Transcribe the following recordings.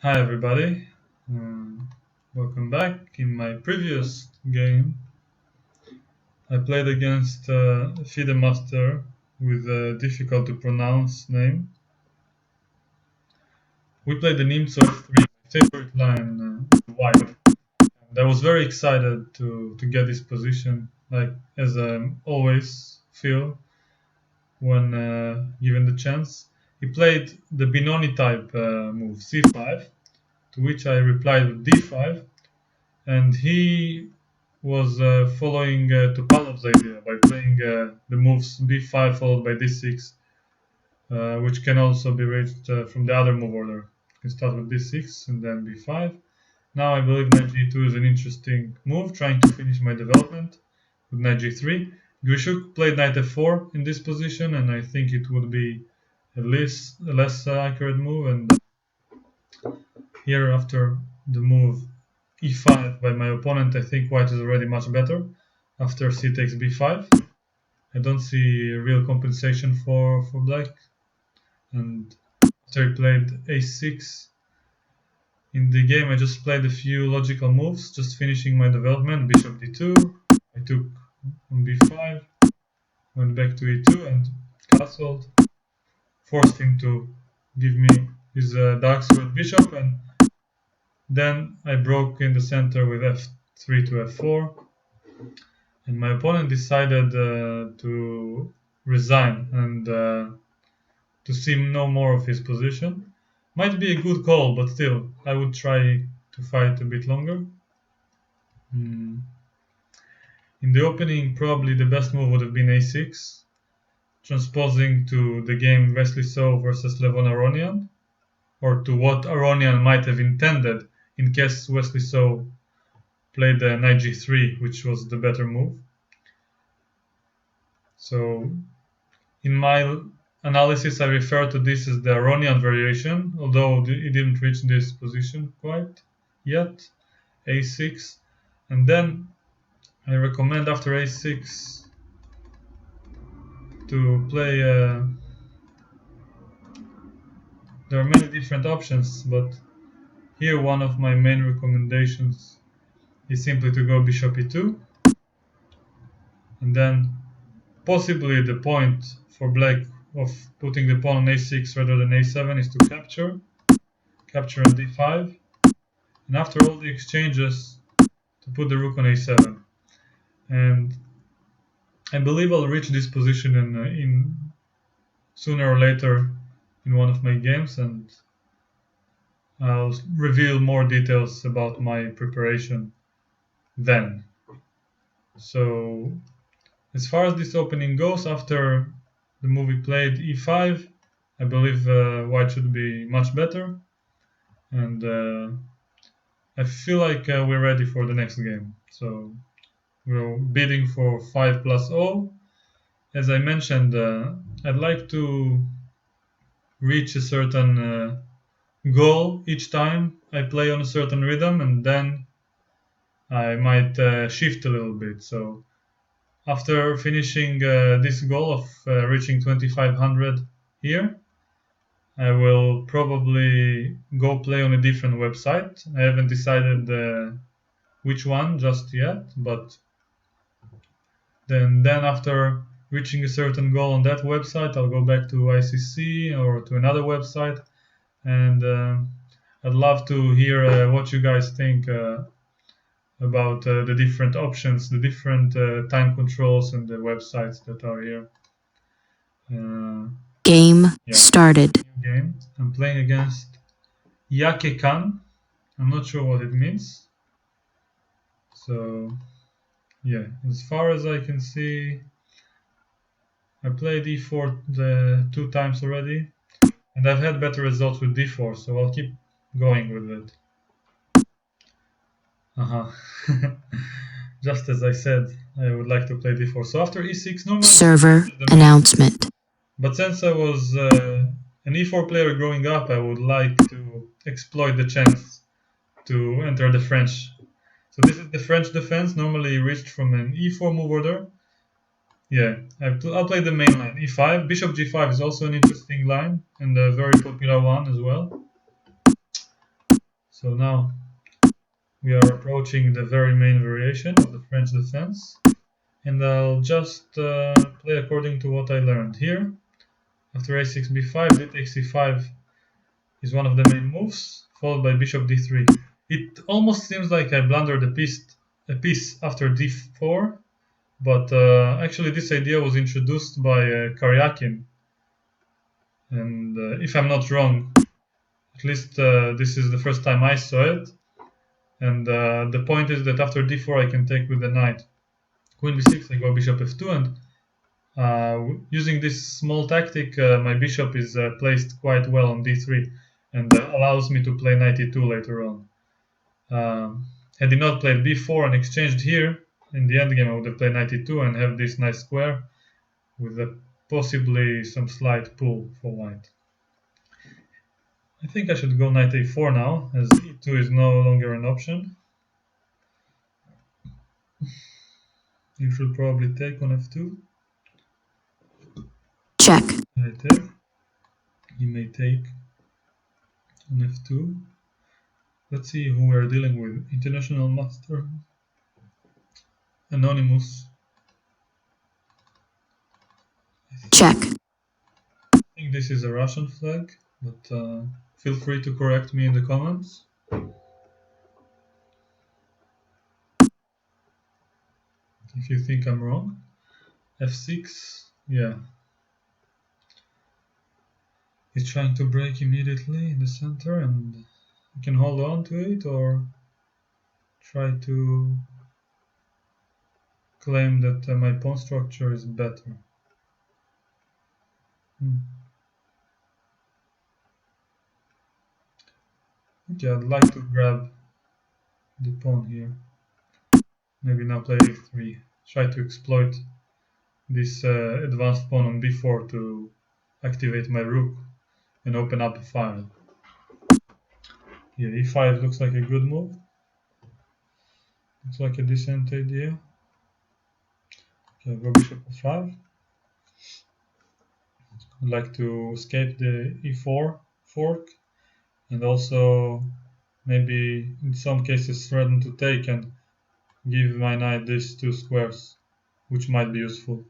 Hi everybody, welcome back. In my previous game, I played against FIDE Master with a difficult to pronounce name. We played the Nimzo 3, my favorite line, white. And I was very excited to get this position, like as I always feel when given the chance. He played the Benoni type move, c5, to which I replied with d5. And he was following Topalov's idea by playing the moves b5 followed by d6, which can also be reached from the other move order. You can start with d6 and then b5. Now I believe knight g2 is an interesting move, trying to finish my development with knight g3. Grishuk played knight f4 in this position, and I think it would be a less accurate move. And here, after the move e5 by my opponent, I think white is already much better. After c takes b5, I don't see real compensation for black. And after he played a6, in the game I just played a few logical moves, just finishing my development. Bishop d2, I took on b5, went back to e2 and castled, forced him to give me his dark squared bishop, and then I broke in the center with f3 to f4. And my opponent decided to resign and to see no more of his position. Might be a good call, but still, I would try to fight a bit longer. In the opening, probably the best move would have been a6, transposing to the game Wesley So versus Levon Aronian, or to what Aronian might have intended in case Wesley So played the knight g3, which was the better move. So, in my analysis, I refer to this as the Aronian variation, although it didn't reach this position quite yet. a6, and then I recommend after a6 to play. There are many different options, but here one of my main recommendations is simply to go bishop e2, and then possibly the point for black of putting the pawn on a6 rather than a7 is to capture on d5, and after all the exchanges to put the rook on a7. And I believe I'll reach this position in sooner or later in one of my games, and I'll reveal more details about my preparation then. So as far as this opening goes, after the movie played e5, I believe white should be much better, and I feel like we're ready for the next game. So we're bidding for 5+0. As I mentioned, I'd like to reach a certain goal each time I play on a certain rhythm, and then I might shift a little bit. So after finishing this goal of reaching 2500 here, I will probably go play on a different website. I haven't decided which one just yet, but then after reaching a certain goal on that website, I'll go back to ICC or to another website, and I'd love to hear what you guys think about the different options, the different time controls and the websites that are here. Game started. New game. I'm playing against YaKeCaN. I'm not sure what it means. So, yeah, as far as I can see, I played e4 two times already, and I've had better results with d4, so I'll keep going with it. Just as I said, I would like to play d4. So after e6, normally server announcement. But since I was an e4 player growing up, I would like to exploit the chance to enter the French. So this is the French defense, normally reached from an e4 move order. Yeah, I'll play the main line, e5. Bishop g5 is also an interesting line, and a very popular one as well. So now we are approaching the very main variation of the French defense, and I'll just play according to what I learned here. After a6 b5, d takes c5 is one of the main moves, followed by bishop d3. It almost seems like I blundered a piece after d4, but actually this idea was introduced by YaKeCaN, and if I'm not wrong, at least this is the first time I saw it, and the point is that after d4 I can take with the knight. Queen b6, I go bishop f2, and using this small tactic, my bishop is placed quite well on d3, and allows me to play knight e2 later on. Had he not played b4 and exchanged here, in the endgame I would have played knight e2 and have this nice square with possibly some slight pull for white. I think I should go knight a4 now, as e2 is no longer an option. You should probably take on f2. Check. I take. He may take on f2. Let's see who we're dealing with. International master. Anonymous. Check. I think this is a Russian flag, but feel free to correct me in the comments. If you think I'm wrong. f6, yeah. He's trying to break immediately in the center, and you can hold on to it or try to claim that my pawn structure is better. Okay, I'd like to grab the pawn here. Maybe now play a3. Try to exploit this advanced pawn on b4 to activate my rook and open up a file. Yeah, e5 looks like a good move. Looks like a decent idea. Okay, go bishop f5. I'd like to escape the e4 fork, and also maybe in some cases threaten to take and give my knight these two squares, which might be useful.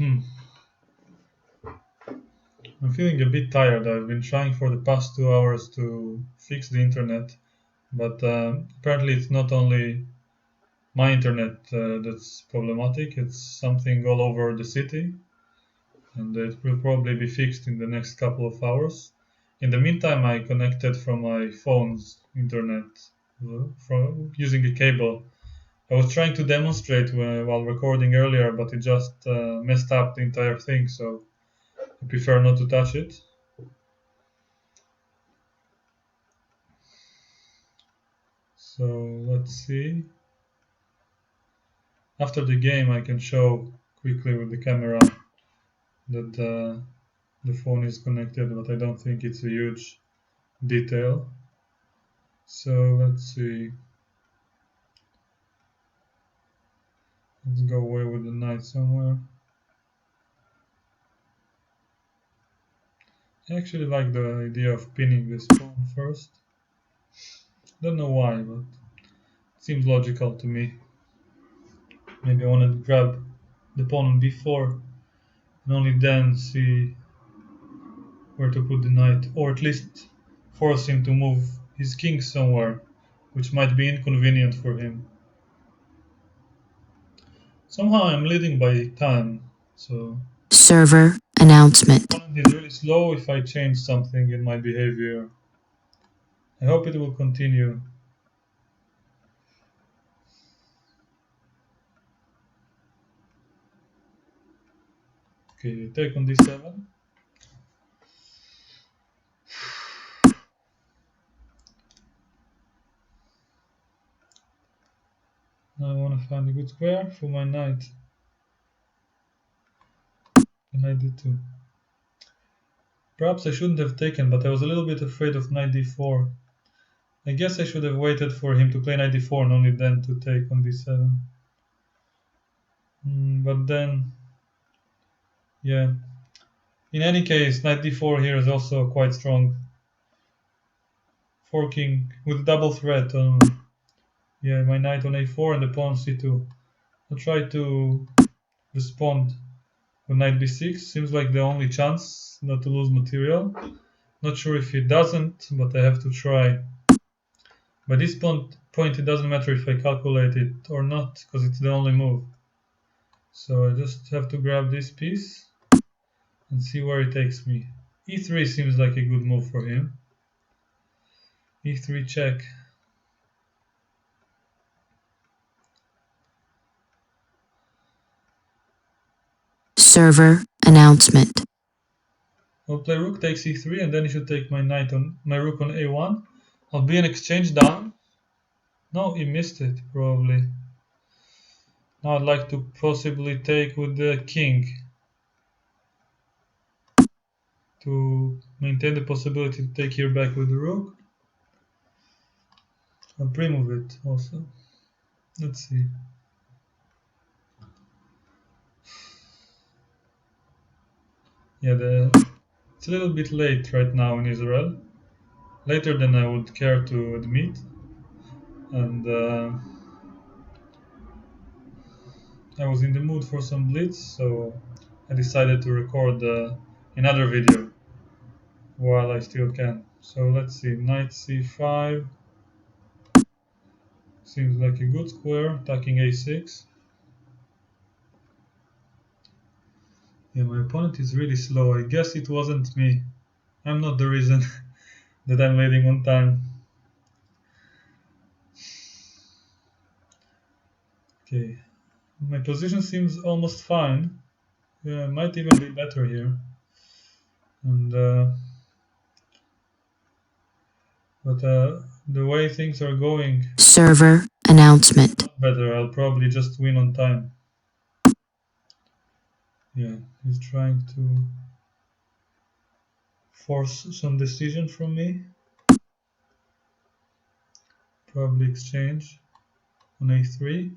I'm feeling a bit tired. I've been trying for the past 2 hours to fix the internet, but apparently it's not only my internet that's problematic, it's something all over the city, and it will probably be fixed in the next couple of hours. In the meantime, I connected from my phone's internet from using a cable. I was trying to demonstrate while recording earlier, but it just messed up the entire thing, so I prefer not to touch it. So let's see. After the game, I can show quickly with the camera that the phone is connected, but I don't think it's a huge detail. So let's see. Let's go away with the knight somewhere. I actually like the idea of pinning this pawn first. Don't know why, but it seems logical to me. Maybe I want to grab the pawn on b4 and only then see where to put the knight, or at least force him to move his king somewhere, which might be inconvenient for him. Somehow I'm leading by time, so Server announcement. it's really slow if I change something in my behavior. I hope it will continue. Okay, take on d7. Now I want to find a good square for my knight. And knight d2. Perhaps I shouldn't have taken, but I was a little bit afraid of knight d4. I guess I should have waited for him to play knight d4 and only then to take on d7. But then, yeah. In any case, knight d4 here is also quite strong. forking with double threat on my knight on a4 and the pawn c2. I'll try to respond with knight b6. Seems like the only chance not to lose material. Not sure if it doesn't, but I have to try. By this point it doesn't matter if I calculate it or not, because it's the only move. So I just have to grab this piece and see where it takes me. e3 seems like a good move for him. e3 check. Server announcement. I'll play rook takes e3 and then he should take my rook on a1. I'll be an exchange down. No, he missed it probably. Now I'd like to possibly take with the king to maintain the possibility to take here back with the rook. I'll pre-move it also. Let's see. Yeah, it's a little bit late right now in Israel. Later than I would care to admit. And I was in the mood for some Blitz, so I decided to record another video while I still can. So let's see, knight c5 seems like a good square, attacking a6. Yeah, my opponent is really slow. I guess it wasn't me. I'm not the reason that I'm waiting on time. Okay, my position seems almost fine. Yeah, might even be better here. And but the way things are going, Server announcement. better. I'll probably just win on time. Yeah, he's trying to force some decision from me. Probably exchange on a3.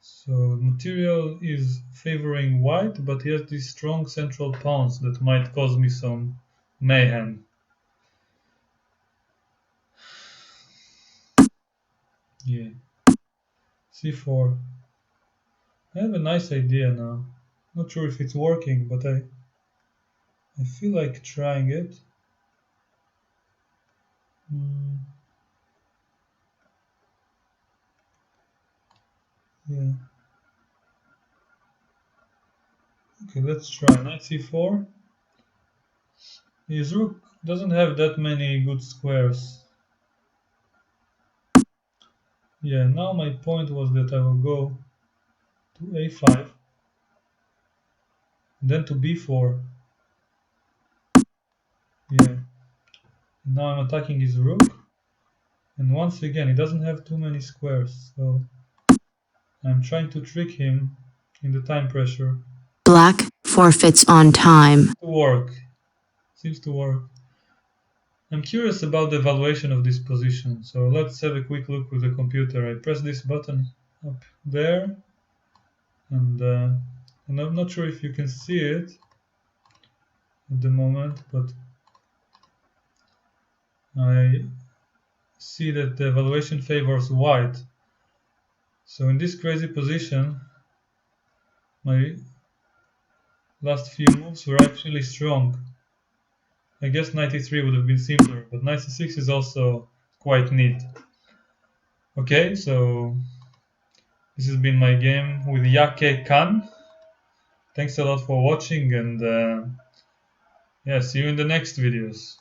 So material is favoring white, but he has these strong central pawns that might cause me some mayhem. Yeah. c4. I have a nice idea now. Not sure if it's working, but I feel like trying it. Yeah. Okay, let's try knight c4. His rook doesn't have that many good squares. Yeah, now my point was that I will go to a5, then to b4. Yeah. Now I'm attacking his rook. And once again, he doesn't have too many squares, so I'm trying to trick him in the time pressure. Black forfeits on time. Seems to work. I'm curious about the evaluation of this position, so let's have a quick look with the computer. I press this button up there, and I'm not sure if you can see it at the moment, but I see that the evaluation favors white. So in this crazy position, my last few moves were actually strong. I guess knight e3 would have been simpler, but knight c6 is also quite neat. Okay, so this has been my game with YaKeCaN. Thanks a lot for watching, and yeah, see you in the next videos.